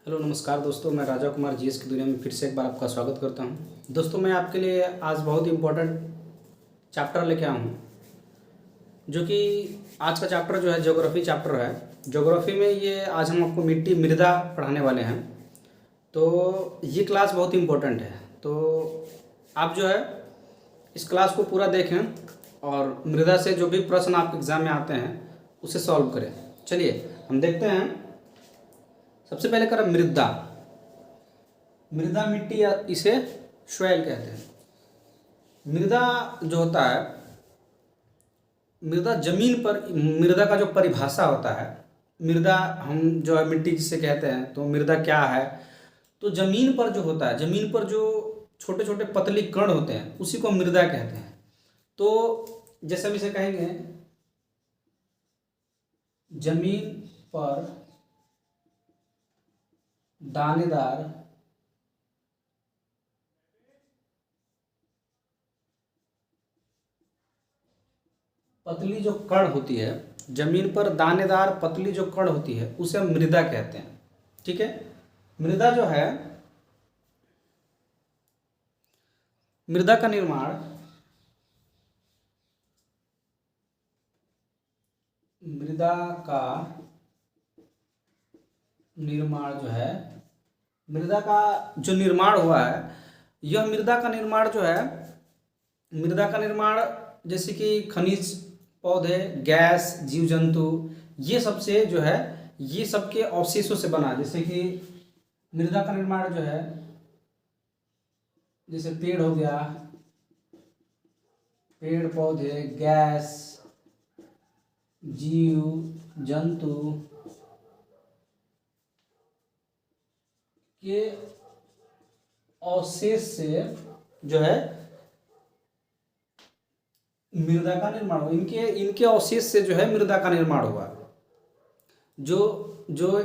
Hello नमस्कार दोस्तों, मैं राजा कुमार जीएस की दुनिया में फिर से एक बार आपका स्वागत करता हूं। दोस्तों, मैं आपके लिए आज बहुत ही इम्पोर्टेंट चैप्टर लेके आया हूं, जो कि आज का चैप्टर जो है ज्योग्राफी चैप्टर है। ज्योग्राफी में ये आज हम आपको मिट्टी मृदा पढ़ाने वाले हैं। तो ये क्लास बहुत ही इम्पोर्टेंट है, तो आप जो है इस क्लास को पूरा देखें और मृदा से जो भी प्रश्न आपके एग्ज़ाम में आते हैं उसे सॉल्व करें। चलिए हम देखते हैं। सबसे पहले करें मृदा। मृदा मिट्टी या इसे सॉइल कहते हैं। मृदा जो होता है, मृदा जमीन पर, मृदा का जो परिभाषा होता है, मृदा हम जो है मिट्टी जिसे कहते हैं, तो मृदा क्या है? तो जमीन पर जो होता है, जमीन पर जो छोटे छोटे पतली कण होते हैं उसी को मृदा कहते हैं। तो जैसे हम इसे कहेंगे, जमीन पर दानेदार पतली जो कण होती है, जमीन पर दानेदार पतली जो कण होती है उसे हम मृदा कहते हैं। ठीक है। मृदा जो है, मृदा का निर्माण, मृदा का निर्माण जो है, मृदा का जो निर्माण हुआ है, यह मृदा का निर्माण जो है, मृदा का निर्माण जैसे कि खनिज, पौधे, गैस, जीव जंतु, ये सबसे जो है, ये सबके अवशेषों से बना। जैसे कि मृदा का निर्माण जो है, जैसे पेड़ हो गया, पेड़ पौधे, गैस, जीव जंतु के अवशेष से जो है मृदा का निर्माण हुआ। इनके इनके अवशेष से जो है मृदा का निर्माण हुआ। जो जो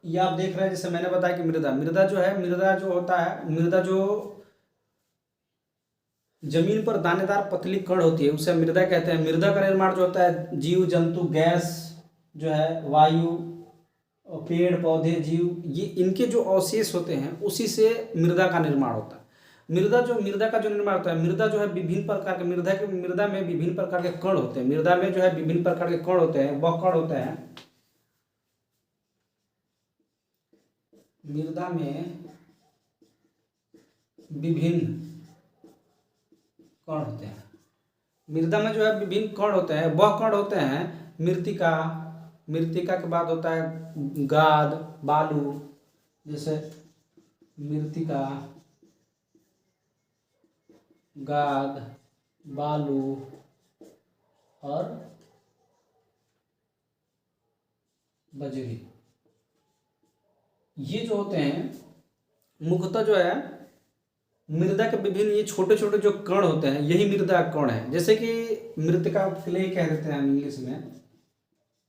ये आप देख रहे हैं, जैसे मैंने बताया कि मृदा मृदा जो है, मृदा जो होता है, मृदा जो जमीन पर दानेदार पतली कण होती है उसे मृदा कहते हैं। मृदा का निर्माण जो होता है, जीव जंतु, गैस जो है, वायु, पेड़ पौधे, जीव, ये इनके जो अवशेष होते हैं उसी से मृदा का निर्माण होता है। मृदा का जो निर्माण होता है, मृदा जो है विभिन्न प्रकार के, मृदा में विभिन्न प्रकार के कण होते हैं। मृदा में जो है विभिन्न प्रकार के कण होते हैं। वह कण होते हैं, मृदा में विभिन्न कण होते हैं। मृदा में जो है विभिन्न कण होते हैं। वह कण होते हैं मृत्तिका, मृत्तिका के बाद होता है गाद, बालू, जैसे मृत्तिका, गाद, बालू और बजरी। ये जो होते हैं मुख्यतः जो है मृदा के विभिन्न ये छोटे छोटे जो कण होते हैं, यही मृदा कण है। जैसे कि मृत्तिका क्ले कह देते हैं हम इंग्लिश में,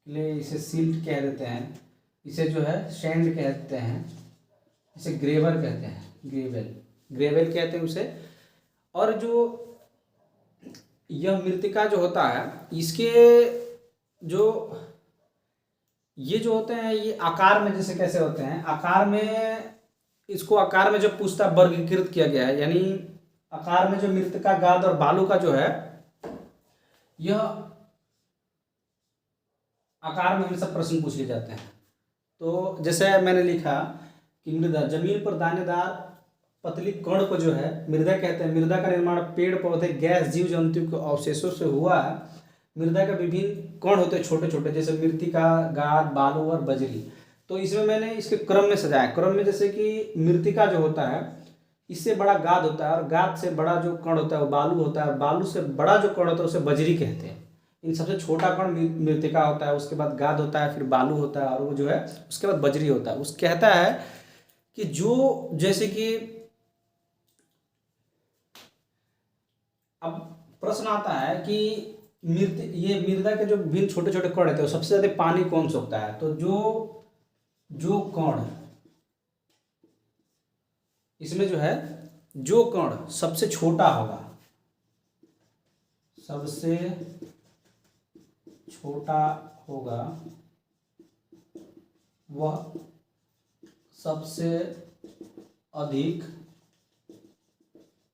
क्ले, इसे सिल्ट कह देते हैं, इसे जो है सैंड कहते हैं, इसे ग्रेवल कहते हैं, ग्रेवल कहते हैं उसे। और जो यह मृत्तिका जो होता है, इसके जो ये जो होते हैं, ये आकार में जैसे कैसे होते हैं, आकार में, इसको आकार में जो पूछता वर्गीकृत किया गया है, यानी आकार में जो मृत्तिका, गाद और बालू का जो है, यह आकार में हमेशा प्रश्न पूछे जाते हैं। तो जैसे मैंने लिखा कि मृदा, जमीन पर दानेदार पतली कण को जो है मृदा कहते हैं। मृदा का निर्माण पेड़ पौधे, गैस, जीव जंतु के अवशेषों से हुआ है। मृदा के विभिन्न कण होते हैं छोटे छोटे, जैसे मृत्तिका, गाद, बालू और बजरी। तो इसमें मैंने इसके क्रम में सजाया। क्रम में जैसे कि मृत्तिका जो होता है, इससे बड़ा गाद होता है, और गाद से बड़ा जो कण होता है वो बालू होता है, और बालू से बड़ा जो कण होता है उसे बजरी कहते हैं। इन सबसे छोटा कण मृत्तिका होता है, उसके बाद गाद होता है, फिर बालू होता है, और वो जो है उसके बाद बजरी होता है। उस कहता है कि जो, जैसे कि अब प्रश्न आता है कि ये मृदा के जो विभिन्न छोटे छोटे कण होते हैं, सबसे ज्यादा पानी कौन सोखता है? तो जो कण इसमें जो है, जो कण सबसे छोटा होगा, सबसे छोटा होगा, वह सबसे अधिक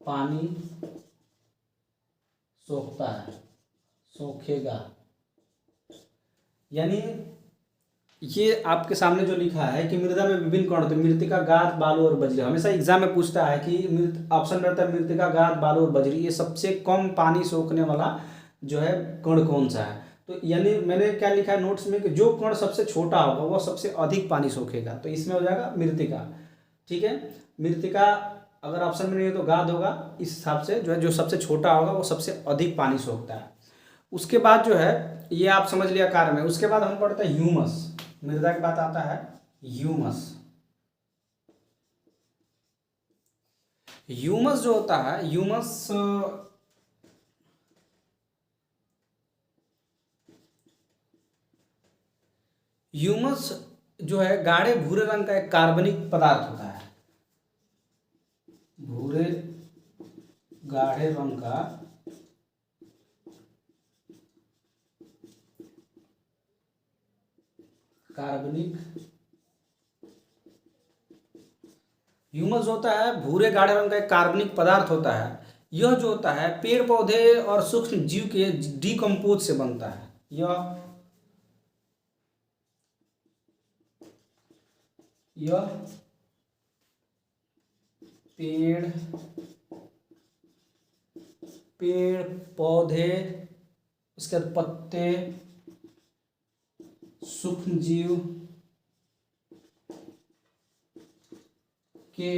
पानी सोखता है, सोखेगा। यानी ये आपके सामने जो लिखा है कि मृदा में विभिन्न कण होते हैं, मृतिका, गाद, बालू और बजरी। हमेशा एग्जाम में पूछता है कि ऑप्शन रहता है मृतिका, गाद, बालू और बजरी, ये सबसे कम पानी सोखने वाला जो है कण कौन सा है। तो यानी मैंने क्या लिखा है नोट्स में कि जो कण सबसे छोटा होगा वो सबसे अधिक पानी सोखेगा, तो इसमें हो जाएगा मृतिका। ठीक है, मृतिका अगर ऑप्शन में नहीं है तो गाद होगा। इस हिसाब से जो है जो सबसे छोटा होगा वो सबसे अधिक पानी सोखता है। उसके बाद जो है ये आप समझ लिया कार्य में। उसके बाद हम पढ़ते हैं ह्यूमस। मृदा के बाद आता है ह्यूमस। ह्यूमस जो होता है, ह्यूमस जो है गाढ़े भूरे रंग का एक कार्बनिक पदार्थ होता है। भूरे गाढ़े रंग का कार्बनिक ह्यूमस जो होता है भूरे गाढ़े रंग का एक कार्बनिक पदार्थ होता है। यह जो होता है पेड़ पौधे और सूक्ष्म जीव के डिकम्पोज से बनता है। यह पेड़ पौधे, उसके बाद पत्ते, सूक्ष्म जीव के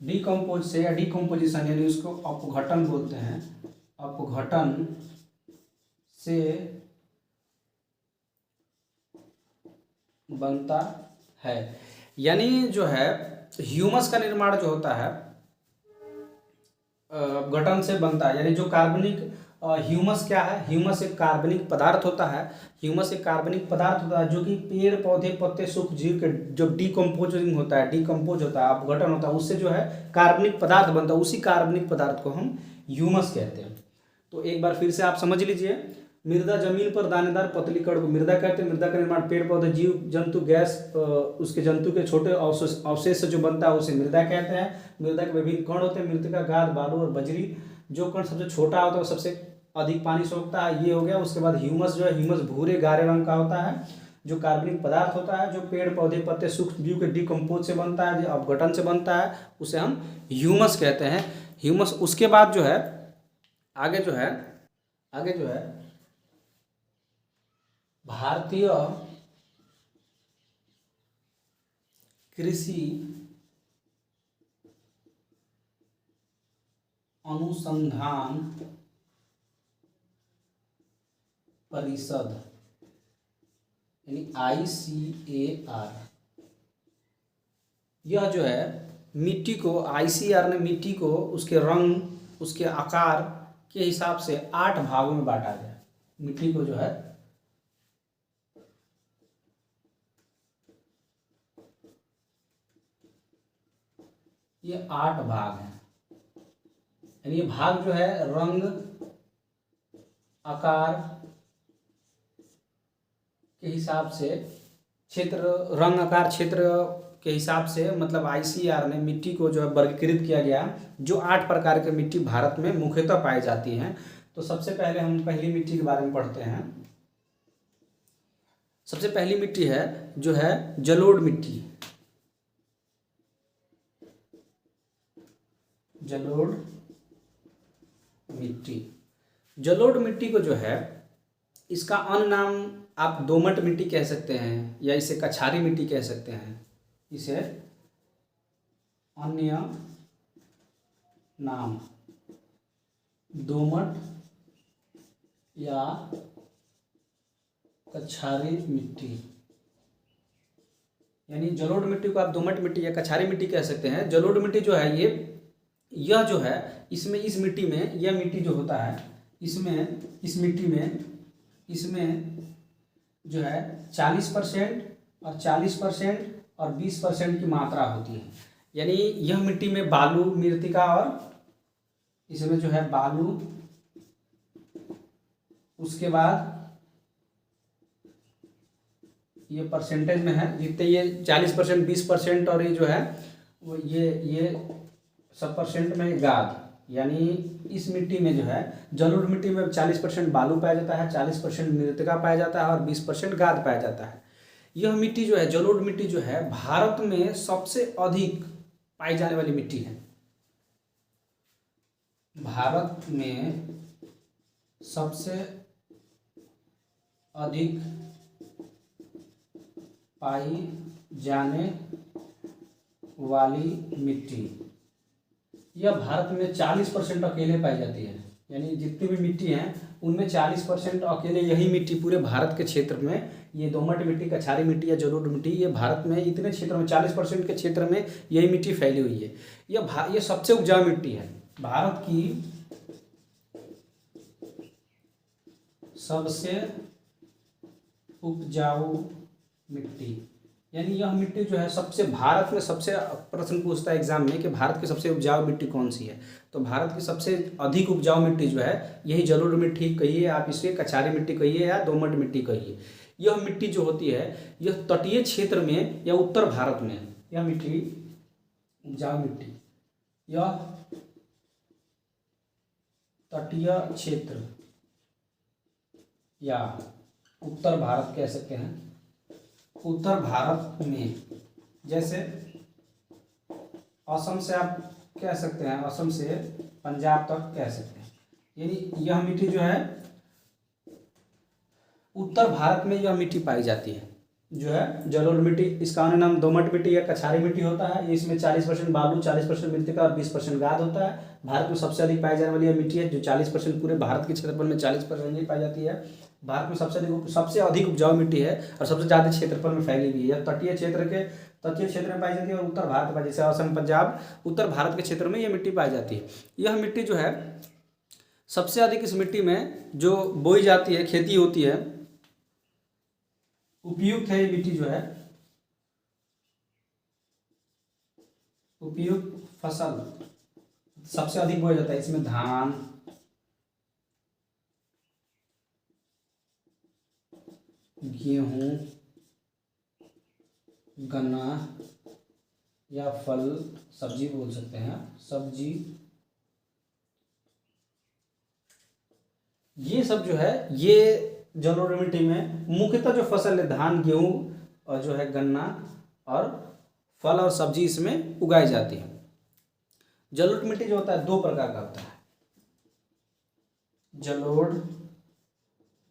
डिकम्पोजिशन यानी उसको अपघटन बोलते हैं, अपघटन से बनता है। यानी जो है ह्यूमस का निर्माण जो होता है अपघटन से बनता है। यानी जो कार्बनिक ह्यूमस क्या है, ह्यूमस एक कार्बनिक पदार्थ होता है। ह्यूमस एक कार्बनिक पदार्थ होता है जो कि पेड़ पौधे पत्ते सूक्ष्म जीव के जो डिकम्पोज होता है, अपघटन होता है, उससे जो है कार्बनिक पदार्थ बनता है। उसी कार्बनिक पदार्थ को हम ह्यूमस कहते हैं। तो एक बार फिर से आप समझ लीजिए, मृदा जमीन पर दानेदार पतली कण को मृदा कहते हैं। मृदा का निर्माण पेड़ पौधे जीव जंतु गैस उसके जंतु के छोटे अवशेष से जो बनता है उसे मृदा कहते हैं। मृदा के विभिन्न कण होते हैं, मृतिका, गाद, बालू और बजरी। जो कण सबसे छोटा होता है वो सबसे अधिक पानी सोखता है, ये हो गया। उसके बाद ह्यूमस जो है, ह्यूमस भूरे गाढ़े रंग का होता है, जो कार्बनिक पदार्थ होता है, जो पेड़ पौधे पत्ते सूक्ष्म जीव के डिकम्पोज से बनता है, जो अपघटन से बनता है, उसे हम ह्यूमस कहते हैं। ह्यूमस उसके बाद जो है आगे जो है भारतीय कृषि अनुसंधान परिषद यानी ICAR, यह जो है मिट्टी को, ICAR ने मिट्टी को उसके रंग, उसके आकार के हिसाब से 8 भागों में बांटा गया। मिट्टी को जो है ये 8 भाग हैं। यानी ये भाग जो है रंग, आकार के हिसाब से, क्षेत्र, रंग, आकार, क्षेत्र के हिसाब से, मतलब ICAR ने मिट्टी को जो है वर्गीकृत किया गया। जो 8 प्रकार की मिट्टी भारत में मुख्यतः पाई जाती हैं। तो सबसे पहले हम पहली मिट्टी के बारे में पढ़ते हैं। सबसे पहली मिट्टी है जो है जलोढ़ मिट्टी। जलोढ़ मिट्टी को जो है इसका अन्य नाम आप दोमट मिट्टी कह सकते हैं, या इसे कछारी मिट्टी कह सकते हैं। इसे अन्य नाम दोमट या कछारी मिट्टी, यानी जलोढ़ मिट्टी को आप दोमट मिट्टी या कछारी मिट्टी कह सकते हैं। जलोढ़ मिट्टी जो है यह जो है इसमें, इस मिट्टी में, यह मिट्टी जो होता है इसमें, इस मिट्टी में, इसमें जो है 40% और 40% और 20% की मात्रा होती है। यानी यह मिट्टी में बालू, मृतिका और इसमें जो है बालू, उसके बाद ये परसेंटेज में है, जितने ये 40%, 20% और ये जो है वो ये सब परसेंट में गाद, यानी इस मिट्टी में जो है जलोढ़ मिट्टी में 40% बालू पाया जाता है, 40% मृतिका पाया जाता है और 20% गाद पाया जाता है। यह मिट्टी जो है जलोढ़ मिट्टी जो है भारत में सबसे अधिक पाई जाने वाली मिट्टी है। भारत में सबसे अधिक पाई जाने वाली मिट्टी, यह भारत में 40% अकेले पाई जाती है। यानी जितनी भी मिट्टी हैं उनमें 40% अकेले यही मिट्टी पूरे भारत के क्षेत्र में, ये दोमट मिट्टी, कछारी मिट्टी या जलोढ़ मिट्टी, ये भारत में इतने क्षेत्र में 40% के क्षेत्र में यही मिट्टी फैली हुई है। यह सबसे उपजाऊ मिट्टी है। भारत की सबसे उपजाऊ मिट्टी, यानी यह मिट्टी जो है सबसे, भारत में सबसे, प्रश्न पूछता है एग्जाम में कि भारत की सबसे उपजाऊ मिट्टी कौन सी है, तो भारत की सबसे अधिक उपजाऊ मिट्टी जो है यही जलोढ़ मिट्टी कहिए आप, इसे कछारी मिट्टी कहिए या दोमट मिट्टी कहिए। यह मिट्टी जो होती है यह तटीय क्षेत्र में या उत्तर भारत में, यह मिट्टी उपजाऊ मिट्टी यह तटीय क्षेत्र या उत्तर भारत कह सकते हैं, उत्तर भारत में, जैसे असम से आप कह सकते हैं, असम से पंजाब तक कह सकते हैं। यानी यह मिट्टी जो है उत्तर भारत में यह मिट्टी पाई जाती है, जो है जलोढ़ मिट्टी। इसका अन्य नाम दोमट मिट्टी या कछारी मिट्टी होता है। इसमें 40% बालू, 40% मृतिका और 20% गाद होता है। भारत में सबसे अधिक पाई जाने वाली यह मिट्टी है जो 40% पूरे भारत के क्षेत्रफल में 40% ही पाई जाती है। भारत में सबसे अधिक उपजाऊ मिट्टी है और सबसे ज़्यादा क्षेत्रफल में फैली हुई है। तटीय क्षेत्र में पाई जाती है और उत्तर भारत में, जैसे असम, पंजाब, उत्तर भारत के क्षेत्र में यह मिट्टी पाई जाती है। यह मिट्टी जो है सबसे अधिक, इस मिट्टी में जो बोई जाती है, खेती होती है, उपयुक्त है। ये मिट्टी जो है उपयुक्त फसल सबसे अधिक बोया जाता है। इसमें धान, गेहूं, गन्ना या फल, सब्जी बोल सकते हैं, सब्जी, ये सब जो है ये जलोढ़ मिट्टी में मुख्यतः जो फसल है धान, गेहूं और जो है गन्ना और फल और सब्जी इसमें उगाई जाती है। जलोढ़ मिट्टी जो होता है दो प्रकार का होता है। जलोढ़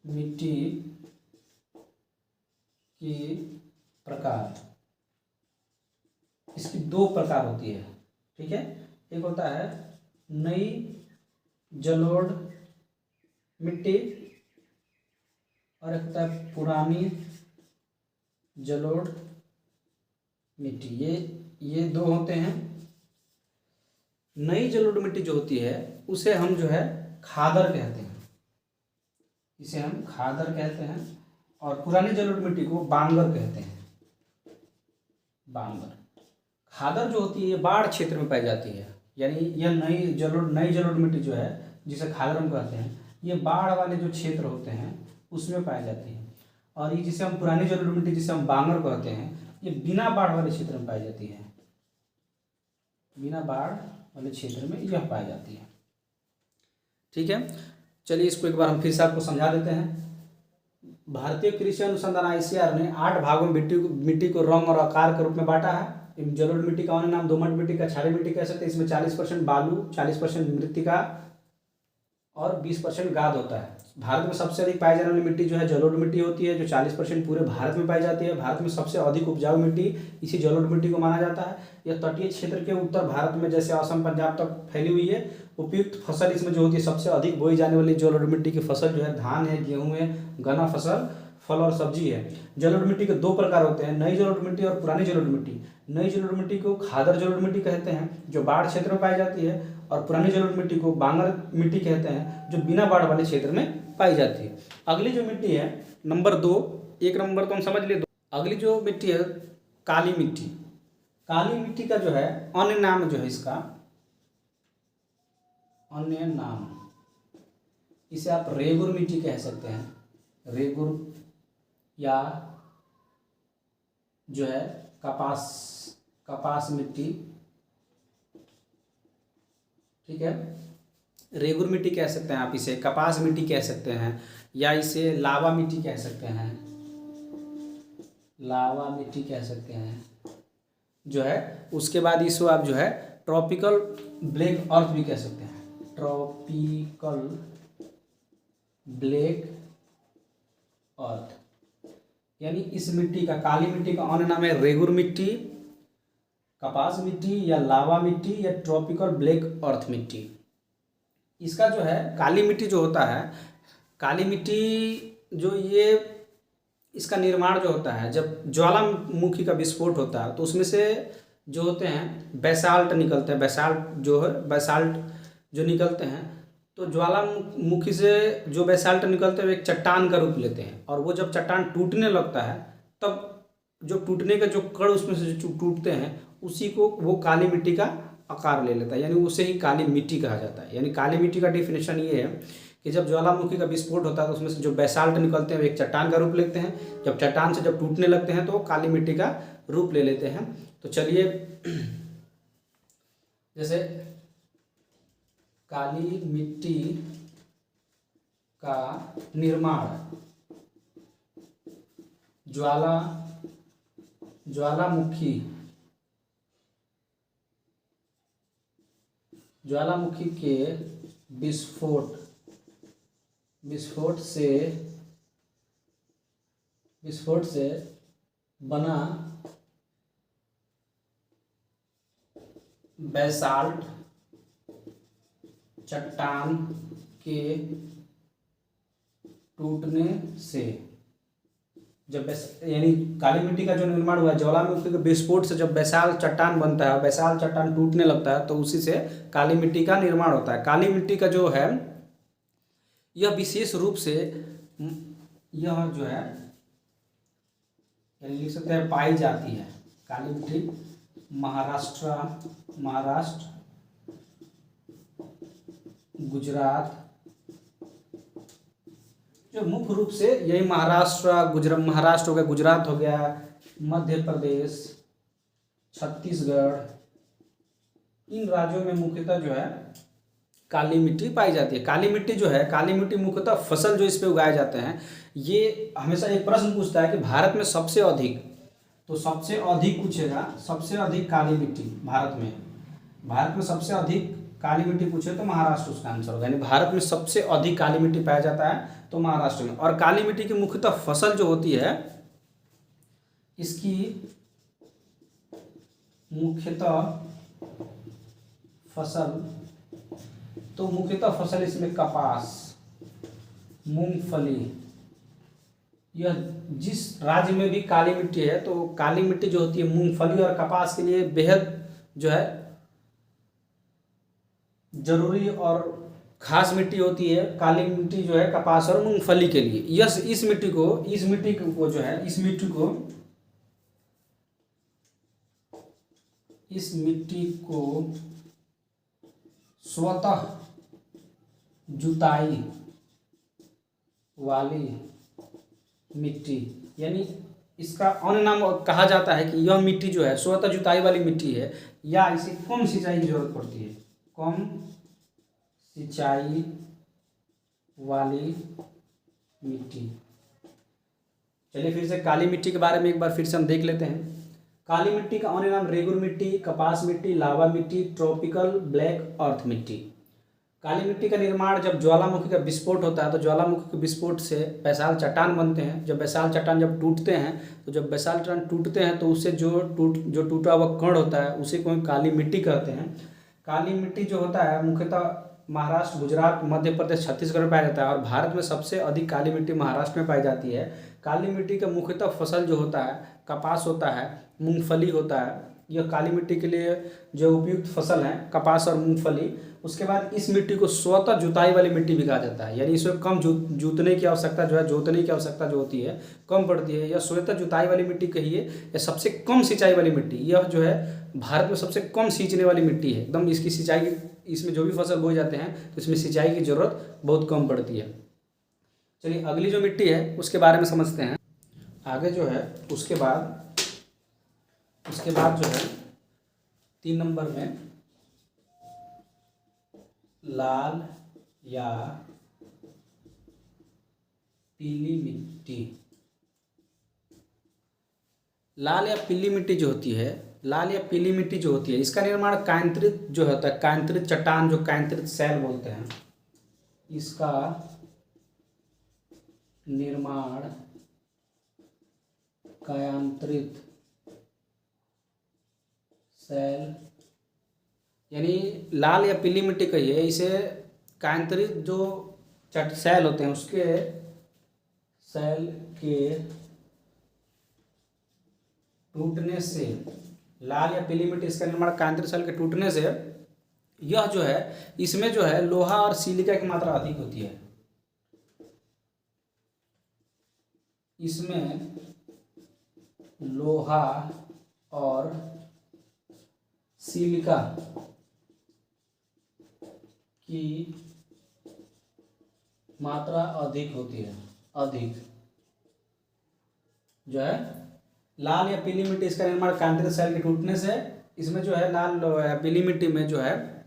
मिट्टी की प्रकार, इसकी दो प्रकार होती है, ठीक है। एक होता है नई जलोढ़ मिट्टी और एक होता है पुरानी जलोढ़ मिट्टी। ये दो होते हैं। नई जलोढ़ मिट्टी जो होती है उसे हम जो है खादर कहते हैं, इसे हम खादर कहते हैं। और पुरानी जलोढ़ मिट्टी को बांगर कहते हैं, बांगर। खादर जो होती है ये बाढ़ क्षेत्र में पाई जाती है। यानी यह नई जलोढ़ मिट्टी जो है जिसे खादर हम कहते हैं, ये बाढ़ वाले जो क्षेत्र होते हैं उसमें पाई जाती है। और ये जिसे हम पुरानी जलोढ़ मिट्टी जिसे हम बांगर कहते हैं, ये बिना बाढ़ वाले क्षेत्र में पाई जाती है, बिना बाढ़ वाले क्षेत्र में यह पाई जाती है, ठीक है। चलिए इसको एक बार हम फिर से आपको समझा देते हैं। भारतीय कृषि अनुसंधान ICAR ने 8 भागों में मिट्टी को रंग और आकार के रूप में बांटा है। जलोढ़ मिट्टी का अन्य नाम दोमट मिट्टी, कछारी मिट्टी कह सकते हैं। इसमें 40% बालू, 40% मृतिका और 20% गाद होता है। भारत में सबसे अधिक पाई जाने वाली मिट्टी जो है जलोढ़ मिट्टी होती है, जो 40% पूरे भारत में पाई जाती है। भारत में सबसे अधिक उपजाऊ मिट्टी इसी जलोढ़ मिट्टी को माना जाता है। यह तटीय क्षेत्र के उत्तर भारत में जैसे असम, पंजाब तक फैली हुई है। उपयुक्त फसल इसमें जो होती है, सबसे अधिक बोई जाने वाली जलोढ़ मिट्टी की फसल जो है धान है, गेहूं है, गन्ना फसल, फल और सब्जी है। जलोढ़ मिट्टी के दो प्रकार होते हैं, नई जलोढ़ मिट्टी और पुरानी जलोढ़ मिट्टी। नई जलोढ़ मिट्टी को खादर जलोढ़ मिट्टी कहते हैं जो बाढ़ क्षेत्र में पाई जाती है, और पुरानी जलोढ़ मिट्टी को बांगर मिट्टी कहते हैं जो बिना बाढ़ वाले क्षेत्र में पाई जाती है। अगली जो मिट्टी है नंबर 2, एक नंबर तो हम समझ लिए। अगली जो मिट्टी है काली मिट्टी। काली मिट्टी का जो है अन्य नाम जो है, इसका अन्य नाम इसे आप रेगुर मिट्टी कह सकते हैं, रेगुर, या जो है कपास मिट्टी, ठीक है। रेगुर मिट्टी कह सकते हैं आप इसे, कपास मिट्टी कह सकते हैं, या इसे लावा मिट्टी कह सकते हैं, लावा मिट्टी कह सकते हैं जो है। उसके बाद इसको आप जो है ट्रॉपिकल ब्लैक अर्थ भी कह सकते हैं, ट्रॉपिकल ब्लैक अर्थ, यानी इस मिट्टी का, काली मिट्टी का अन्य नाम है रेगुर मिट्टी, कपास मिट्टी, या लावा मिट्टी, या ट्रॉपिकल ब्लैक अर्थ मिट्टी। इसका जो है काली मिट्टी जो होता है, काली मिट्टी जो ये इसका निर्माण जो होता है, जब ज्वालामुखी का विस्फोट होता है तो उसमें से जो होते हैं बेसाल्ट निकलते हैं, बेसाल्ट जो निकलते हैं, तो ज्वालामुखी से जो बेसाल्ट निकलते हैं वो एक चट्टान का रूप लेते हैं, और वो जब चट्टान टूटने लगता है तब जो टूटने के जो कण उसमें से जो टूटते हैं उसी को वो काली मिट्टी का आकार ले लेता है, यानी उसे ही काली मिट्टी कहा जाता है। यानी काली मिट्टी का डेफिनेशन ये है कि जब ज्वालामुखी का विस्फोट होता है तो उसमें से जो बेसाल्ट निकलते हैं वो एक चट्टान का रूप लेते हैं, जब चट्टान से जब टूटने लगते हैं तो वो काली मिट्टी का रूप ले लेते हैं। तो चलिए, जैसे काली मिट्टी का निर्माण ज्वालामुखी के विस्फोट से बना बेसाल्ट चट्टान के टूटने से, जब यानी काली मिट्टी का जो निर्माण हुआ है ज्वालामुखी के विस्फोट से, जब बेसाल्ट चट्टान बनता है, बेसाल्ट चट्टान टूटने लगता है तो उसी से काली मिट्टी का निर्माण होता है। काली मिट्टी का जो है यह विशेष रूप से, यह जो है लिख सकते हैं पाई जाती है, काली मिट्टी महाराष्ट्र, गुजरात, जो मुख्य रूप से यही महाराष्ट्र हो गया, गुजरात हो गया, मध्य प्रदेश, छत्तीसगढ़, इन राज्यों में मुख्यतः जो है काली मिट्टी पाई जाती है। काली मिट्टी जो है, काली मिट्टी मुख्यतः फसल जो इस पे उगाए जाते हैं, ये हमेशा एक प्रश्न पूछता है कि भारत में सबसे अधिक, तो सबसे अधिक पूछेगा, सबसे अधिक काली मिट्टी भारत में सबसे अधिक काली मिट्टी पूछे तो महाराष्ट्र उसका आंसर होगा, यानी भारत में सबसे अधिक काली मिट्टी पाया जाता है तो महाराष्ट्र में। और काली मिट्टी की मुख्यतः फसल जो होती है, इसकी मुख्यतः फसल इसमें कपास, मूंगफली, यह जिस राज्य में भी काली मिट्टी है तो काली मिट्टी जो होती है मूंगफली और कपास के लिए बेहद जो है जरूरी और खास मिट्टी होती है। काली मिट्टी जो है कपास और मूंगफली के लिए, इस मिट्टी को स्वतः जुताई वाली मिट्टी, यानी इसका अन्य नाम कहा जाता है कि यह मिट्टी जो है स्वतः जुताई वाली मिट्टी है, या इसे कम सिंचाई की जरूरत पड़ती है, कम सिंचाई वाली मिट्टी। चलिए फिर से काली मिट्टी के बारे में एक बार फिर से हम देख लेते हैं। काली मिट्टी का अन्य नाम रेगुर मिट्टी, कपास मिट्टी, लावा मिट्टी, ट्रॉपिकल ब्लैक अर्थ मिट्टी। काली मिट्टी का निर्माण जब ज्वालामुखी का विस्फोट होता है तो ज्वालामुखी के विस्फोट से बेसाल्ट चट्टान बनते हैं। जब बेसाल्ट चट्टान जब टूटते हैं तो उससे जो टूटा हुआ कण होता है उसे को काली मिट्टी कहते हैं। काली मिट्टी जो होता है मुख्यतः महाराष्ट्र, गुजरात, मध्य प्रदेश, छत्तीसगढ़ में पाया जाता है और भारत में सबसे अधिक काली मिट्टी महाराष्ट्र में पाई जाती है। काली मिट्टी का मुख्यतः फसल जो होता है कपास होता है, मूंगफली होता है। यह काली मिट्टी के लिए जो उपयुक्त फसल है कपास और मूंगफली। उसके बाद इस मिट्टी को स्वतः जुताई वाली मिट्टी भी कहा जाता है, यानी इसमें कम जोतने की आवश्यकता जो होती है कम पड़ती है। यह स्वतः जुताई वाली मिट्टी कहिए या सबसे कम सिंचाई वाली मिट्टी, यह जो है भारत में सबसे कम सींचने वाली मिट्टी है। एकदम इसकी सिंचाई की इसमें जो भी फसल बोए जाते हैं तो इसमें सिंचाई की ज़रूरत बहुत कम पड़ती है। चलिए अगली जो मिट्टी है उसके बारे में समझते हैं। आगे जो है उसके बाद जो है 3 नंबर में लाल या पीली मिट्टी। लाल या पीली मिट्टी जो होती है, लाल या पीली मिट्टी जो होती है, इसका निर्माण कायंत्रित जो होता है, कायंत्रित चट्टान जो कायंत्रित शैल बोलते हैं, इसका निर्माण कायांतरित शैल यानी लाल या पीली मिट्टी कहिए इसे, कायांतरित जो शैल होते हैं उसके शैल के टूटने से, लाल या पीली मिट्टी इसका निर्माण कायांतरित शैल के टूटने से, यह जो है इसमें जो है लोहा और सिलिका की मात्रा अधिक होती है। इसमें लोहा और सिलिका की मात्रा अधिक होती है। अधिक जो है लाल या पीली मिट्टी इसका निर्माण कायांतरित शैल के टूटने से, इसमें जो है लाल या पीली मिट्टी में जो है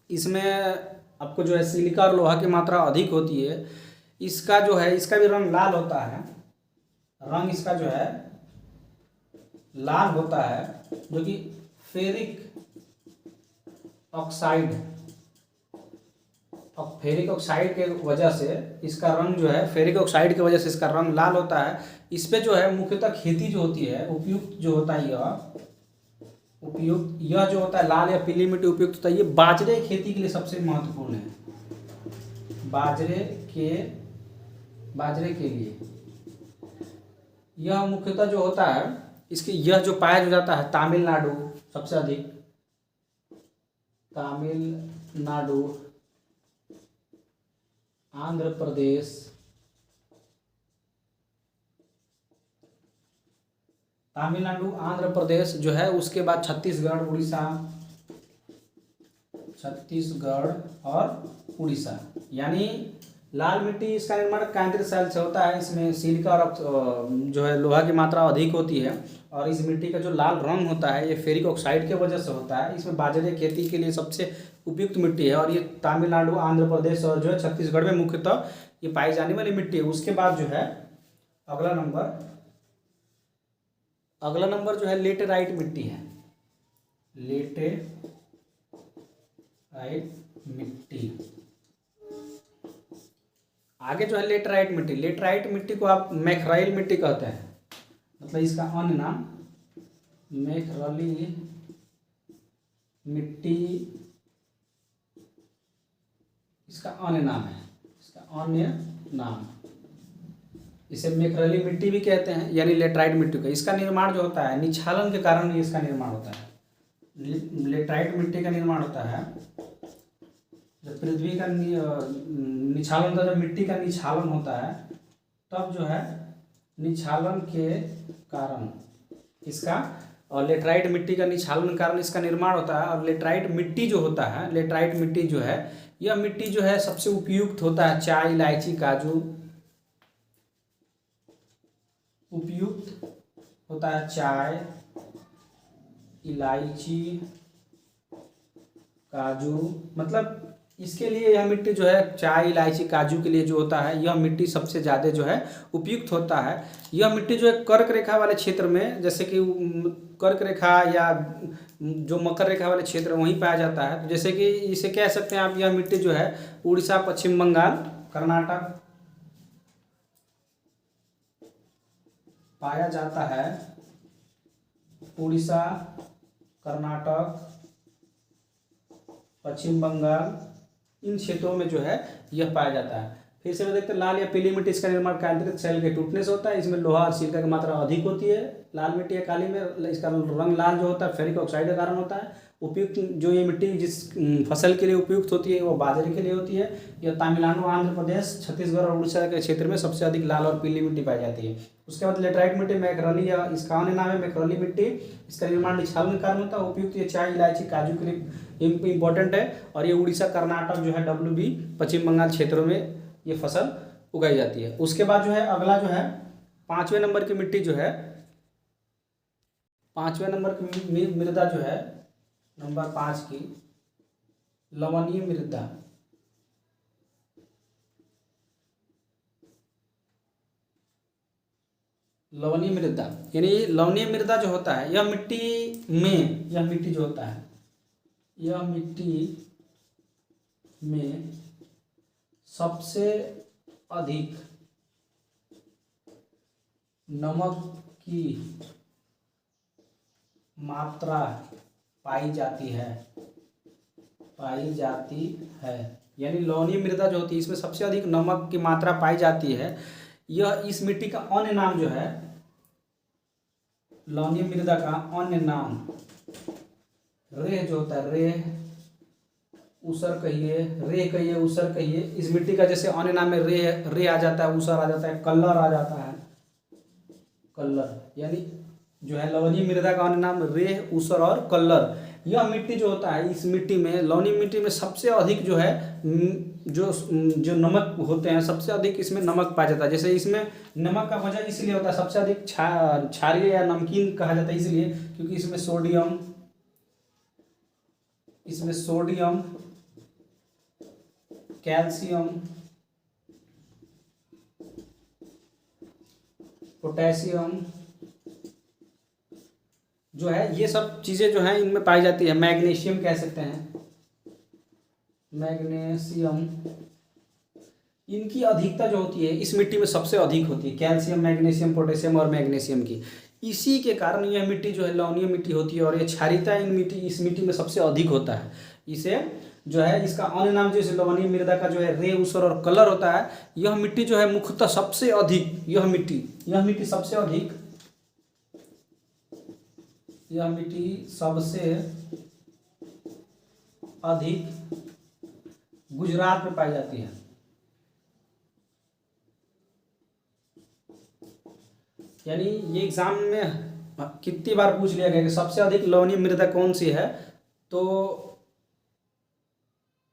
इसमें आपको जो है सिलिका और लोहा की मात्रा अधिक होती है। इसका जो है इसका भी रंग लाल होता है, रंग इसका जो है लाल होता है, जो कि फेरिक ऑक्साइड के वजह से इसका रंग जो है, फेरिक ऑक्साइड की वजह से इसका रंग लाल होता है। इस पे जो है मुख्यतः खेती जो होती है, उपयुक्त जो होता है यह जो होता है लाल या पीली मिट्टी उपयुक्त होता है, ये बाजरे की खेती के लिए सबसे महत्वपूर्ण है। बाजरे के लिए यह मुख्यतः जो होता है, इसकी यह जो पाया जाता है तमिलनाडु सबसे अधिक, तमिलनाडु, आंध्र प्रदेश, जो है, उसके बाद छत्तीसगढ़, और उड़ीसा। यानी लाल मिट्टी इसका निर्माण कायांतरित शैल से होता है, इसमें सिलिका और जो है लोहा की मात्रा अधिक होती है, और इस मिट्टी का जो लाल रंग होता है ये फेरिक ऑक्साइड की वजह से होता है। इसमें बाजरे खेती के लिए सबसे उपयुक्त मिट्टी है, और ये तमिलनाडु, आंध्र प्रदेश और जो है छत्तीसगढ़ में मुख्यतः ये पाई जाने वाली मिट्टी है। उसके बाद जो है अगला नंबर जो है लेटेराइट मिट्टी है। लेटेराइट मिट्टी, आगे जो है लेटराइट मिट्टी को आप मैकराइल मिट्टी कहते हैं, मतलब इसका अन्य नाम मैकरली मिट्टी, इसका अन्य नाम इसे मैकरली मिट्टी भी कहते हैं, यानी लेटराइट मिट्टी का। इसका निर्माण जो होता है निछालन के कारण इसका निर्माण होता है। लेटराइट मिट्टी का निर्माण होता है जब पृथ्वी का निछालन होता है, जब मिट्टी का निछालन होता है, तब जो है निछालन के कारण इसका, और लेटराइट मिट्टी का निछालन के कारण इसका निर्माण होता है। और लेटराइट मिट्टी जो होता है, लेटराइट मिट्टी जो है, यह मिट्टी जो है सबसे उपयुक्त होता है चाय, इलायची, काजू, उपयुक्त होता है चाय, इलायची, काजू, मतलब इसके लिए यह मिट्टी जो है चाय, इलायची, काजू के लिए जो होता है, यह मिट्टी सबसे ज़्यादा जो है उपयुक्त होता है। यह मिट्टी जो है कर्क रेखा वाले क्षेत्र में, जैसे कि कर्क रेखा या जो मकर रेखा वाले क्षेत्र वहीं पाया जाता है। तो जैसे कि इसे कह सकते हैं आप, यह मिट्टी जो है उड़ीसा, पश्चिम बंगाल, कर्नाटक पाया जाता है। उड़ीसा, कर्नाटक, पश्चिम बंगाल, इन क्षेत्रों में जो है यह पाया जाता है। फिर से देखते हैं लाल या पीली मिट्टी, इसका निर्माण कायांतरित शैल के टूटने से होता है। इसमें लोहा और सिलिका की मात्रा अधिक होती है। लाल मिट्टी या काली में इसका रंग लाल जो होता है फेरिक ऑक्साइड के कारण होता है। उपयुक्त जो ये मिट्टी जिस फसल के लिए उपयुक्त होती है वो बाजरे के लिए होती है। यह तमिलनाडु, आंध्र प्रदेश, छत्तीसगढ़ और उड़ीसा के क्षेत्र में सबसे अधिक लाल और पीली मिट्टी पाई जाती है। उसके बाद लेटराइट मिट्टी, मैकरली, या इसका अन्य नाम है मैकरली मिट्टी, इसका निर्माण निछालन के कारण होता है। उपयुक्त ये चाय, इलायची, काजू के लिए इम्पोर्टेंट है। और ये उड़ीसा, कर्नाटक जो है WB, पश्चिम बंगाल क्षेत्रों में ये फसल उगाई जाती है। उसके बाद जो है अगला जो है 5वें नंबर की मिट्टी जो है, 5वें नंबर की मृदा जो है, नंबर 5 की लवणीय मृदा। लवणीय मृदा यानी लवणीय मृदा जो होता है, यह मिट्टी जो होता है, यह मिट्टी में सबसे अधिक नमक की मात्रा पाई जाती है। यानी लवणीय मृदा जो होती है, इसमें सबसे अधिक नमक की मात्रा पाई जाती है। यह इस मिट्टी का अन्य नाम जो है, लवणीय मृदा का अन्य नाम रेह जो होता है, रेह, ऊसर कहिए, रेह कहिए, ऊसर कहिए। इस मिट्टी का जैसे अन्य नाम में रेह आ जाता है, ऊसर आ जाता है, कल्लर आ जाता है। कल्लर यानी जो है लवणीय मृदा का अन्य नाम रेह, ऊसर और कल्लर। यह मिट्टी जो होता है, इस मिट्टी में, लवणीय मिट्टी में सबसे अधिक जो है जो नमक होते हैं, सबसे अधिक इसमें नमक पाया जाता है। जैसे इसमें नमक का वजह इसलिए होता है, सबसे अधिक क्षारीय या नमकीन कहा जाता है इसलिए क्योंकि इसमें सोडियम, कैल्शियम, पोटेशियम जो है, ये सब चीज़ें जो हैं इनमें पाई जाती है। मैग्नीशियम कह सकते हैं, मैग्नीशियम, इनकी अधिकता जो होती है इस मिट्टी में सबसे अधिक होती है। कैल्शियम, मैग्नीशियम, पोटेशियम और मैग्नीशियम की। इसी के कारण यह मिट्टी जो है लवणीय मिट्टी होती है और ये क्षारीयता इस मिट्टी में सबसे अधिक होता है। इसे जो है, इसका अन्य नाम जैसे लवणीय मृदा का जो है रेह, ऊसर और कलर होता है। यह मिट्टी जो है मुख्यतः सबसे अधिक, यह मिट्टी सबसे अधिक, यह मिट्टी सबसे अधिक गुजरात में पाई जाती है। यानी ये एग्जाम में कितनी बार पूछ लिया गया कि सबसे अधिक लवणीय मृदा कौन सी है, तो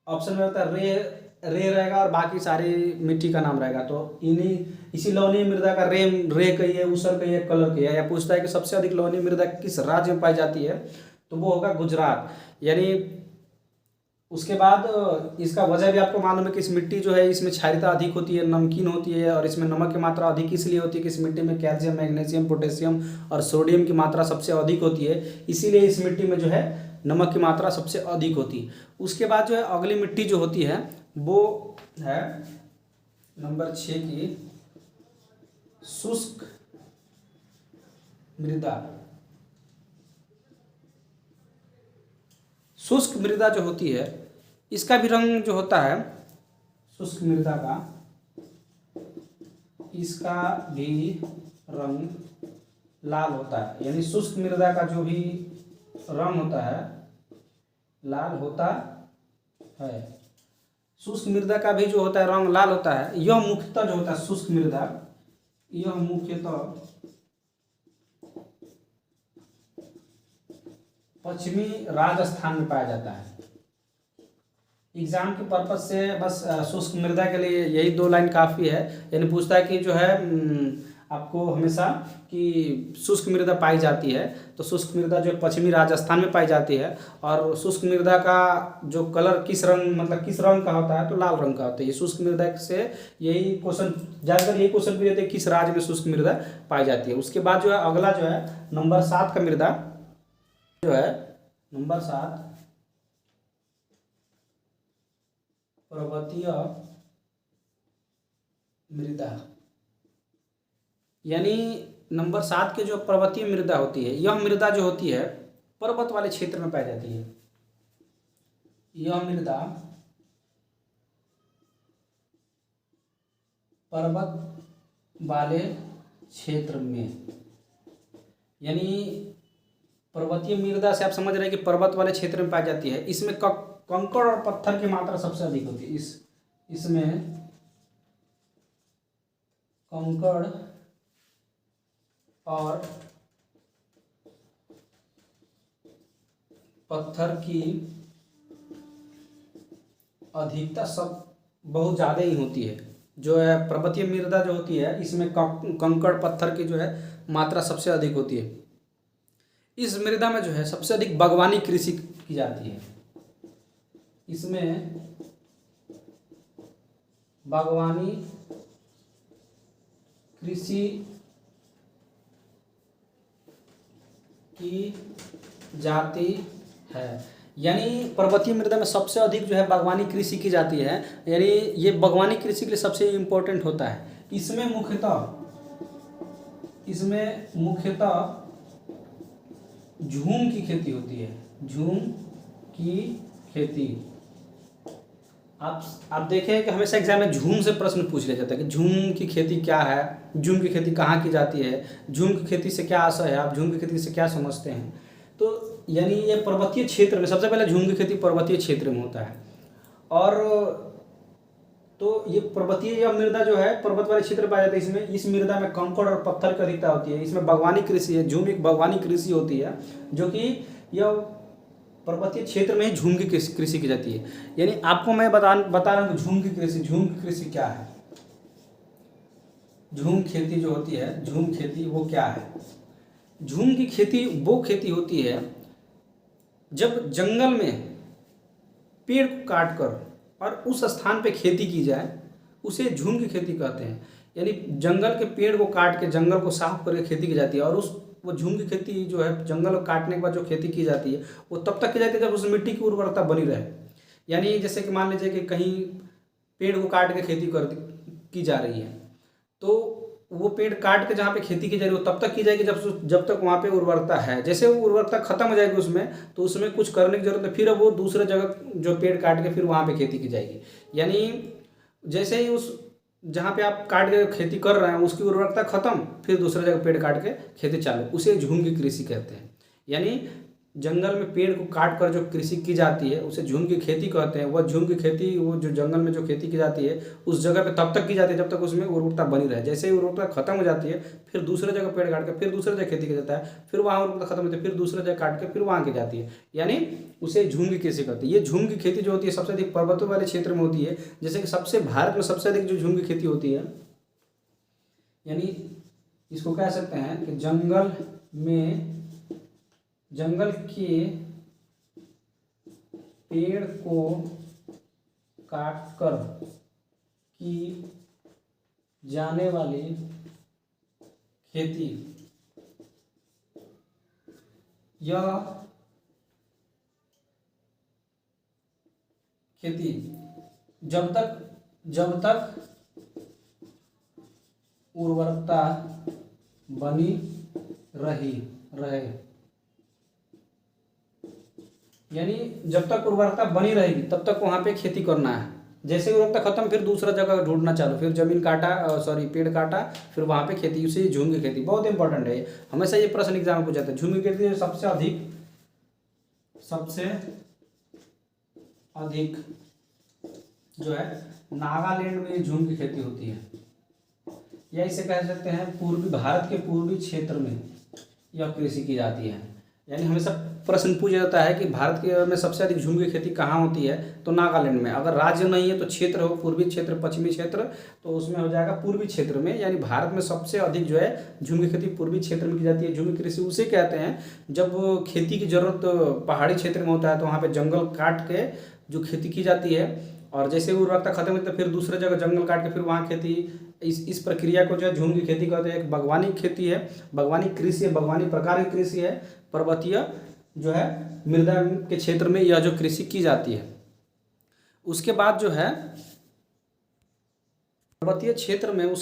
ऑप्शन में होता है रे रहेगा और बाकी सारी मिट्टी का नाम रहेगा। तो इसी लवणीय मृदा का रे कहिए, ऊसर कहिए, कलर कहिए। या पूछता है कि सबसे अधिक लवणीय मृदा किस राज्य में पाई जाती है, तो वो होगा गुजरात। यानी उसके बाद इसका वजह भी आपको मालूम है कि इस मिट्टी जो है इसमें क्षारीयता अधिक होती है, नमकीन होती है और इसमें नमक की मात्रा अधिक इसलिए होती है कि इस मिट्टी में कैल्शियम, मैग्नीशियम, पोटेशियम और सोडियम की मात्रा सबसे अधिक होती है। इसीलिए इस मिट्टी में जो है नमक की मात्रा सबसे अधिक होती है। उसके बाद जो है अगली मिट्टी जो होती है वो है नंबर 6 की शुष्क मृदा। शुष्क मृदा जो होती है इसका भी रंग जो होता है, शुष्क मृदा का, इसका भी रंग लाल होता है। यानी शुष्क मृदा का जो भी रंग होता है लाल होता है। शुष्क मृदा का भी जो होता है रंग लाल होता है। यह मुख्यतः जो होता है शुष्क मृदा, यह मुख्यतः पश्चिमी राजस्थान में पाया जाता है। एग्जाम के पर्पज से बस शुष्क मृदा के लिए यही 2 लाइन काफ़ी है। यानी पूछता है कि जो है आपको हमेशा कि शुष्क मृदा पाई जाती है, तो शुष्क मृदा जो पश्चिमी राजस्थान में पाई जाती है। और शुष्क मृदा का जो कलर किस रंग का होता है, तो लाल रंग का होता है। ये शुष्क मृदा से यही क्वेश्चन, ज़्यादातर यही क्वेश्चन भी रहते हैं किस राज्य में शुष्क मृदा पाई जाती है। उसके बाद जो है अगला जो है नंबर 7 का मृदा जो है, नंबर 7 पर्वतीय मृदा। यानी नंबर 7 के जो पर्वतीय मृदा होती है, यह मृदा जो होती है पर्वत वाले क्षेत्र में पाई जाती है। यह मृदा पर्वत वाले क्षेत्र में, यानी पर्वतीय मृदा से आप समझ रहे हैं कि पर्वत वाले क्षेत्र में पाई जाती है। इसमें कंकड़ और पत्थर की मात्रा सबसे अधिक होती है। इसमें कंकड़ और पत्थर की अधिकता सब बहुत ज़्यादा ही होती है। जो है पर्वतीय मृदा जो होती है इसमें कंकड़ पत्थर की जो है मात्रा सबसे अधिक होती है। इस मृदा में जो है सबसे अधिक बागवानी कृषि की जाती है। इसमें बागवानी कृषि की जाती है। यानी पर्वतीय मृदा में सबसे अधिक जो है बागवानी कृषि की जाती है। यानी ये बागवानी कृषि के लिए सबसे इम्पोर्टेंट होता है। इसमें मुख्यतः झूम की खेती होती है। झूम की खेती आप देखें कि हमेशा एग्जाम में झूम से प्रश्न पूछ लिया जाता है कि झूम की खेती क्या है, झूम की खेती कहाँ की जाती है, झूम की खेती से क्या आशय है, आप झूम की खेती से क्या समझते हैं। तो यानी ये पर्वतीय क्षेत्र में सबसे पहले झूम की खेती पर्वतीय क्षेत्र में होता है। और तो ये पर्वतीय यह मृदा जो है पर्वत वाले क्षेत्र में पाया जाता है। इसमें इस मृदा में कंकड़ और पत्थर की अधिकता होती है। इसमें बागवानी कृषि है। झूम एक बागवानी कृषि होती है जो कि यह पर्वतीय क्षेत्र में ही झूम की कृषि की जाती है। यानी आपको मैं बता रहा हूँ कि झूम की कृषि क्या है। झूम खेती जो होती है, झूम खेती वो क्या है। झूम की खेती वो खेती होती है जब जंगल में पेड़ को काट कर और उस स्थान पे खेती की जाए, उसे झूम की खेती कहते हैं। यानी जंगल के पेड़ को काट के जंगल को साफ करके खेती की जाती है। और वो झूम की खेती जो है जंगल को काटने के बाद जो खेती की जाती है वो तब तक की जाती है जब उस मिट्टी की उर्वरता बनी रहे। यानी जैसे कि मान लीजिए कि कहीं पेड़ को काट के खेती की जा रही है, तो वो पेड़ काट के जहाँ पे खेती की जा रही है वो तब तक की जाएगी जब तक वहाँ पे उर्वरता है। जैसे वो उर्वरता खत्म हो जाएगी उसमें, तो उसमें कुछ करने की जरूरत है, फिर अब वो दूसरे जगह जो पेड़ काट के फिर वहाँ पे खेती की जाएगी। यानी जैसे ही उस जहाँ पे आप काट के खेती कर रहे हैं उसकी उर्वरता खत्म, फिर दूसरे जगह पेड़ काट के खेती चालू, उसे झूम की कृषि कहते हैं। यानी जंगल में पेड़ को काट कर जो कृषि की जाती है उसे झूम की खेती कहते हैं। वह झूम की खेती वो जो जंगल में जो खेती की जाती है उस जगह पे तब तक की जाती है जब तक उसमें उर्वरता बनी रहे। जैसे ही उर्वरता खत्म हो जाती है फिर दूसरे जगह पेड़ काट के फिर दूसरे जगह खेती की जाता है, फिर वहाँ उर्वरता खत्म होती है फिर दूसरे जगह काट के फिर वहाँ की जाती है। यानी उसे झूम की कृषि कहते हैं। ये झूम की खेती जो होती है सबसे अधिक पर्वतों वाले क्षेत्र में होती है। जैसे कि भारत में सबसे अधिक जो झूम की खेती होती है, यानी इसको कह सकते हैं कि जंगल के पेड़ को काटकर की जाने वाली खेती, यह खेती जब तक उर्वरता बनी रहे, यानी जब तक उर्वरता बनी रहेगी तब तक वहाँ पे खेती करना है। जैसे उर्वरता खत्म फिर दूसरा जगह ढूंढना चालू, फिर जमीन काटा पेड़ काटा फिर वहाँ पे खेती, उसे झूम की खेती बहुत इंपॉर्टेंट है। हमेशा ये प्रश्न एग्जाम में पूछा जाता है। झूम की खेती सबसे अधिक जो है नागालैंड में झूम की खेती होती है, या इसे कह सकते हैं भारत के पूर्वी क्षेत्र में यह कृषि की जाती है। यानी हमेशा प्रश्न पूछा जाता है कि भारत के में सबसे अधिक झूम की खेती कहाँ होती है, तो नागालैंड में। अगर राज्य नहीं है तो क्षेत्र हो, पूर्वी क्षेत्र पश्चिमी क्षेत्र, तो उसमें हो जाएगा पूर्वी क्षेत्र में। यानी भारत में सबसे अधिक जो है झूम की खेती पूर्वी क्षेत्र में की जाती है। झूम की कृषि उसे कहते हैं जब खेती की जरूरत पहाड़ी क्षेत्र में होता है तो वहाँ पर जंगल काट के जो खेती की जाती है, और जैसे उर्वरता खत्म होती है फिर दूसरे जगह जंगल काट के फिर वहाँ खेती, इस प्रक्रिया को जो है झूम की खेती कहते हैं। एक बागवानी खेती है, बागवानी कृषि है, बागवानी प्रकार की कृषि है। पर्वतीय जो है मृदा के क्षेत्र में यह जो कृषि की जाती है। उसके बाद जो है पर्वतीय क्षेत्र में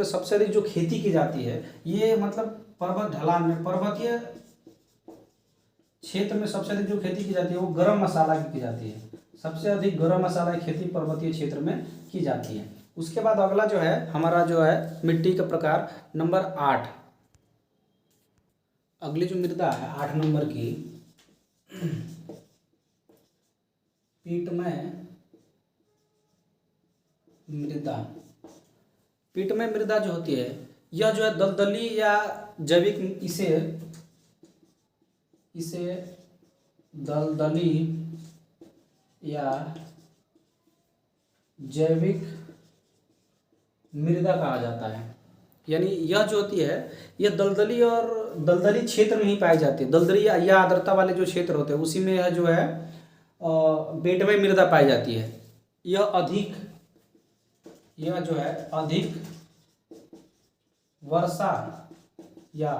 सबसे अधिक जो खेती की जाती है, ये मतलब पर्वत ढलान में पर्वतीय क्षेत्र में सबसे अधिक जो खेती की जाती है वो गरम मसाला की जाती है। सबसे अधिक गरम मसाला की खेती पर्वतीय क्षेत्र में की जाती है। उसके बाद अगला जो है हमारा जो है मिट्टी का प्रकार नंबर 8, अगली जो मृदा है 8 नंबर की, पीटमय मृदा जो होती है यह जो है दलदली या जैविक, इसे दलदली या जैविक मृदा कहा जाता है। यानी यह जो होती है यह दलदली और दलदली क्षेत्र में ही पाई जाती है। दलदली या आर्द्रता वाले जो क्षेत्र होते हैं उसी में यह जो है बेटमय मृदा पाई जाती है। यह जो है अधिक वर्षा या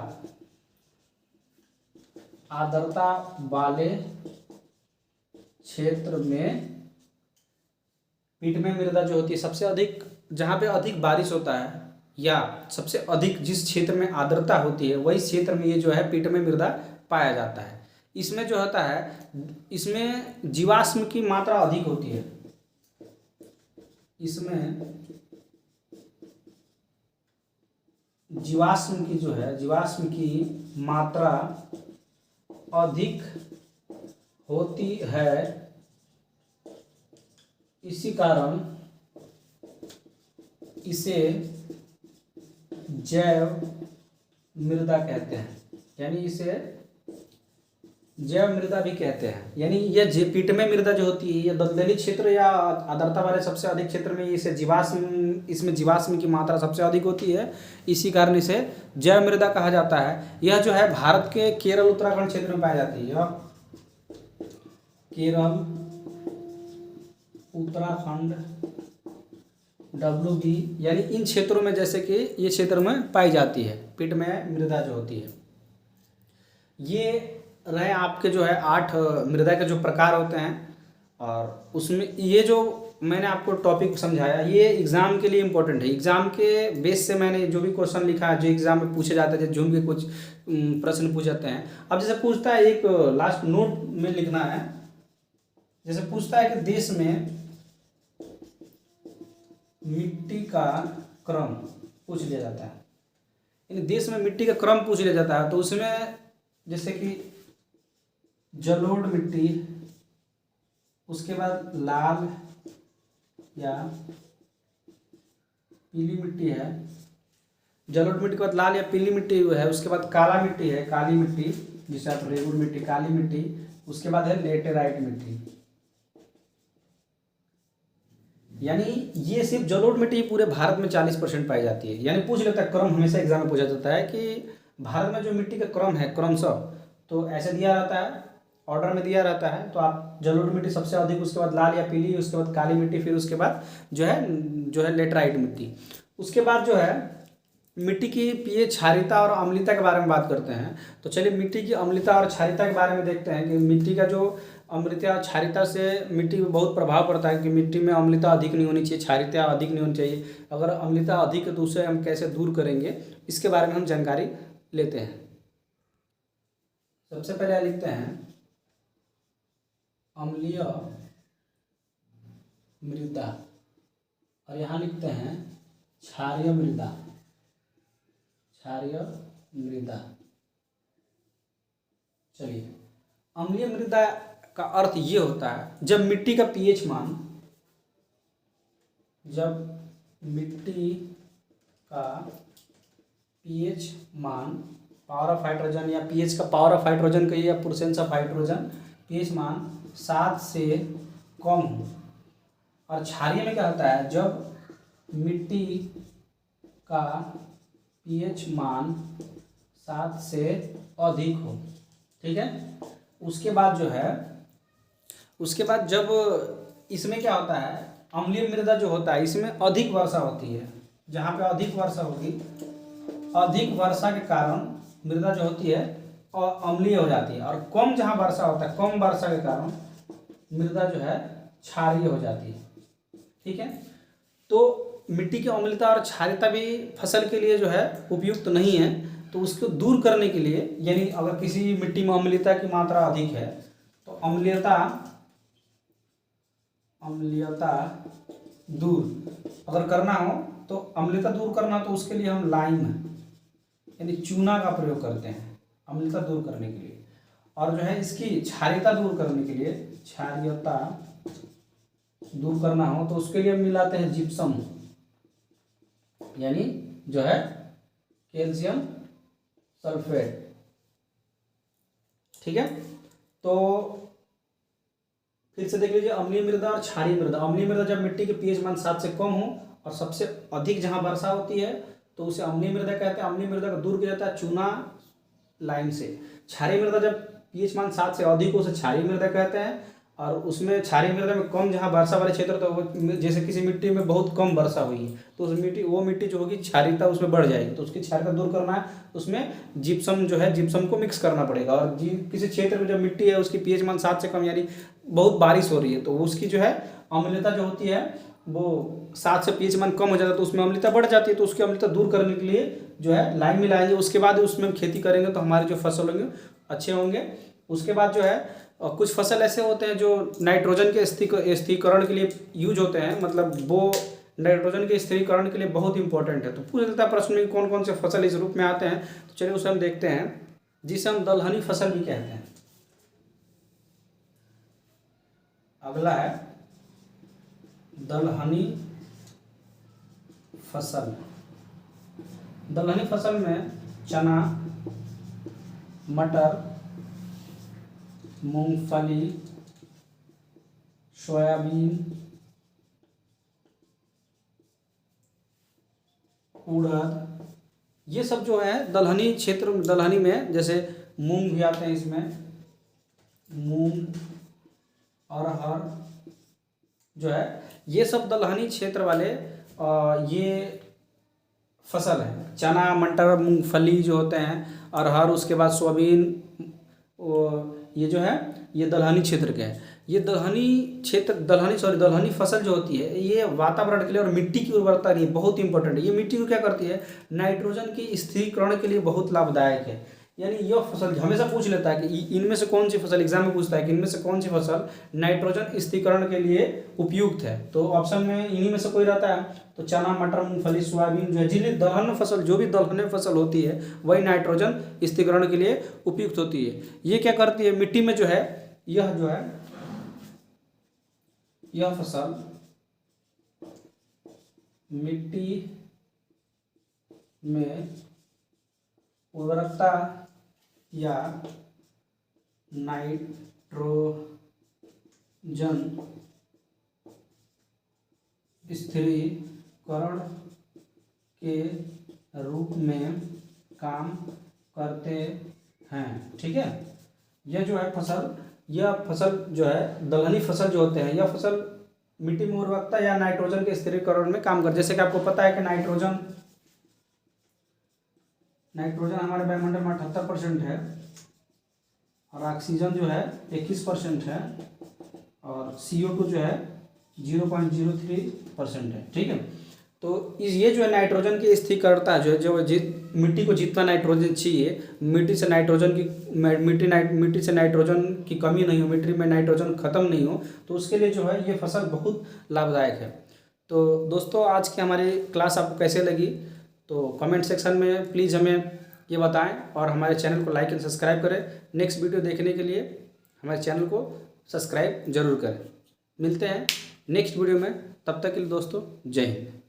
आर्द्रता वाले क्षेत्र में पीटमय मृदा जो होती है सबसे अधिक, जहाँ पे अधिक बारिश होता है या सबसे अधिक जिस क्षेत्र में आर्द्रता होती है वही क्षेत्र में ये जो है पीटमय मृदा पाया जाता है। इसमें जो होता है इसमें जीवाश्म की मात्रा अधिक होती है। इसमें जीवाश्म की मात्रा अधिक होती है। इसी कारण इसे जैव मृदा कहते हैं। यानी इसे जैव मृदा भी कहते हैं। यानी यह पीटमय मृदा जो होती है यह दलदली क्षेत्र या आर्द्रता वाले सबसे अधिक क्षेत्र में इसमें जीवाश्म की मात्रा सबसे अधिक होती है। इसी कारण इसे जैव मृदा कहा जाता है। यह जो है भारत के केरल उत्तराखंड क्षेत्र में पाई जाती है। यह केरल उत्तराखंड WB यानी इन क्षेत्रों में, जैसे कि ये क्षेत्र में पाई जाती है पीटमय मृदा जो होती है। ये रहे आपके जो है 8 मृदा के जो प्रकार होते हैं। और उसमें ये जो मैंने आपको टॉपिक समझाया ये एग्ज़ाम के लिए इम्पोर्टेंट है। एग्ज़ाम के बेस से मैंने जो भी क्वेश्चन लिखा है जो एग्ज़ाम में पूछे जाते हैं, जो भी कुछ प्रश्न पूछे जाते हैं। अब जैसे पूछता है, एक लास्ट नोट में लिखना है, जैसे पूछता है कि देश में मिट्टी का क्रम पूछ लिया जाता है। यानी देश में मिट्टी का क्रम पूछ लिया जाता है तो उसमें जैसे कि जलोढ़ मिट्टी, उसके बाद लाल या पीली मिट्टी है। जलोढ़ मिट्टी के बाद लाल या पीली मिट्टी है। उसके बाद काला मिट्टी है, काली मिट्टी जिसे आप रेगुड़ मिट्टी, काली मिट्टी। उसके बाद है लेटेराइट मिट्टी। यानी ये सिर्फ जलोढ़ मिट्टी पूरे भारत में 40% पाई जाती है। यानी पूछ लेता है क्रम, हमेशा एग्जाम में पूछा जाता है कि भारत में जो मिट्टी का क्रम है क्रमशः, तो ऐसे दिया रहता है, ऑर्डर में दिया रहता है। तो आप जलोढ़ मिट्टी सबसे अधिक, उसके बाद लाल या पीली, उसके बाद काली मिट्टी, फिर उसके बाद जो है लेटराइट मिट्टी। उसके बाद जो है मिट्टी की पीएच, क्षारीयता और अम्लता के बारे में बात करते हैं। तो चलिए मिट्टी की अम्लता और क्षारीयता के बारे में देखते हैं कि मिट्टी का जो अम्लता और क्षारीयता से मिट्टी में बहुत प्रभाव पड़ता है कि मिट्टी में अम्लता अधिक नहीं होनी चाहिए, क्षारीयता अधिक नहीं होनी चाहिए। अगर अम्लता अधिक है तो उसे हम कैसे दूर करेंगे, इसके बारे में हम जानकारी लेते हैं। सबसे पहले लिखते हैं अम्लीय मृदा और यहाँ लिखते हैं क्षारीय मृदा। क्षारीय मृदा। चलिए, अम्लीय मृदा का अर्थ ये होता है जब मिट्टी का पीएच मान, पावर ऑफ हाइड्रोजन या पीएच का पावर ऑफ हाइड्रोजन कहिए या परसेंट ऑफ हाइड्रोजन, पीएच मान 7 से कम हो। और क्षारीय में क्या होता है, जब मिट्टी का पीएच मान 7 से अधिक हो। ठीक है। उसके बाद जब इसमें क्या होता है, अम्लीय मृदा जो होता है इसमें अधिक वर्षा होती है। जहाँ पे अधिक वर्षा होगी, अधिक वर्षा के कारण मृदा जो होती है अम्लीय हो जाती है। और कम जहाँ वर्षा होता है, कम वर्षा के कारण मृदा जो है क्षारीय हो जाती है। ठीक है। तो मिट्टी की अम्लता और क्षारीयता भी फसल के लिए जो है उपयुक्त नहीं है। तो उसको दूर करने के लिए, यानी अगर किसी मिट्टी में अम्लता की मात्रा अधिक है तो अम्लीयता दूर अगर करना हो, तो अम्लता दूर करना हो तो उसके लिए हम लाइम यानी चूना का प्रयोग करते हैं अम्लता दूर करने के लिए। और जो है इसकी क्षारीयता दूर करने के लिए, क्षारीयता दूर करना हो तो उसके लिए हम मिलाते हैं जिप्सम, यानी जो है कैल्शियम सल्फेट। ठीक है। तो फिर से देख लीजिए अम्लीय मृदा और क्षारीय मृदा। अम्लीय मृदा जब मिट्टी के पीएच मान 7 से कम हो और सबसे अधिक जहाँ वर्षा होती है तो उसे अम्लीय मृदा कहते हैं। अम्लीय मृदा को दूर किया जाता है चूना लाइम से। क्षारीय मृदा जब पीएच मान 7 से अधिक हो उसे क्षारीय मृदा कहते हैं। और उसमें क्षारीय मृदा में कम जहाँ वर्षा वाले क्षेत्र होता है वो, जैसे किसी मिट्टी में बहुत कम वर्षा हुई है तो उस मिट्टी जो होगी क्षारीयता उसमें बढ़ जाएगी, तो उसकी क्षारीयता दूर करना है उसमें जिप्सम जो है जिप्सम को मिक्स करना पड़ेगा। और किसी क्षेत्र में जब मिट्टी है उसकी पीएच मान 7 से कम यानी बहुत बारिश हो रही है तो उसकी जो है अम्लता जो होती है वो 7 से पीएच मान कम हो जाता है तो उसमें अम्लता बढ़ जाती है। तो उसकी अम्लता दूर करने के लिए जो है लाइम मिलाएंगे, उसके बाद उसमें खेती करेंगे तो हमारे जो फसल होंगे अच्छे होंगे। उसके बाद जो है कुछ फसल ऐसे होते हैं जो नाइट्रोजन के स्थिरीकरण के लिए यूज होते हैं, मतलब वो नाइट्रोजन के स्थिरीकरण के लिए बहुत इंपॉर्टेंट है। तो पूछ लेता है प्रश्न में कौन कौन से फसल इस रूप में आते हैं, तो चलिए उसे हम देखते हैं, जिसे हम दलहनी फसल भी कहते हैं। अगला है दलहनी फसल। दलहनी फसल में चना, मटर, मूंगफली, सोयाबीन, उड़द, ये सब जो है दलहनी क्षेत्र दलहनी में, जैसे मूंग भी आते हैं इसमें, मूंग, अरहर जो है ये सब दलहनी क्षेत्र वाले ये फसल है। चना, मटर, मूंगफली जो होते हैं, अरहर, उसके बाद सोयाबीन, ये जो है ये दलहनी क्षेत्र के हैं। ये दलहनी फसल जो होती है ये वातावरण के लिए और मिट्टी की उर्वरता के लिए बहुत इंपॉर्टेंट है। ये मिट्टी को क्या करती है, नाइट्रोजन की स्थिरीकरण के लिए बहुत लाभदायक है। यानी यह फसल हमेशा पूछ लेता है कि इनमें से कौन सी फसल, एग्जाम में पूछता है कि इनमें से कौन सी फसल नाइट्रोजन स्थिरीकरण के लिए उपयुक्त है, तो ऑप्शन में इन्हीं में से कोई रहता है। तो चना, मटर, मूंगफली, सोयाबीन जो है जिन्हें दलहन फसल, जो भी दलहन फसल होती है वही नाइट्रोजन स्थिरीकरण के लिए उपयुक्त होती है। ये क्या करती है, मिट्टी में जो है यह फसल मिट्टी में उर्वरकता या नाइट्रोजन स्थिरीकरण के रूप में काम करते हैं। ठीक है, यह जो है यह फसल जो है दलहनी फसल जो होते हैं, यह फसल मिट्टी में उर्वरकता या नाइट्रोजन के स्थिरीकरण में काम करते हैं। जैसे कि आपको पता है कि नाइट्रोजन हमारे वायुमंडल में 78% है और ऑक्सीजन जो है 21% है और CO2 जो है 0.03% है। ठीक है, तो ये जो है नाइट्रोजन की स्थिरीकरणता जो मिट्टी को जितना नाइट्रोजन चाहिए, मिट्टी से नाइट्रोजन की कमी नहीं हो, मिट्टी में नाइट्रोजन खत्म नहीं हो, तो उसके लिए जो है ये फसल बहुत लाभदायक है। तो दोस्तों आज की हमारी क्लास आपको कैसे लगी तो कमेंट सेक्शन में प्लीज़ हमें ये बताएं और हमारे चैनल को लाइक एंड सब्सक्राइब करें। नेक्स्ट वीडियो देखने के लिए हमारे चैनल को सब्सक्राइब जरूर करें। मिलते हैं नेक्स्ट वीडियो में, तब तक के लिए दोस्तों जय हिंद।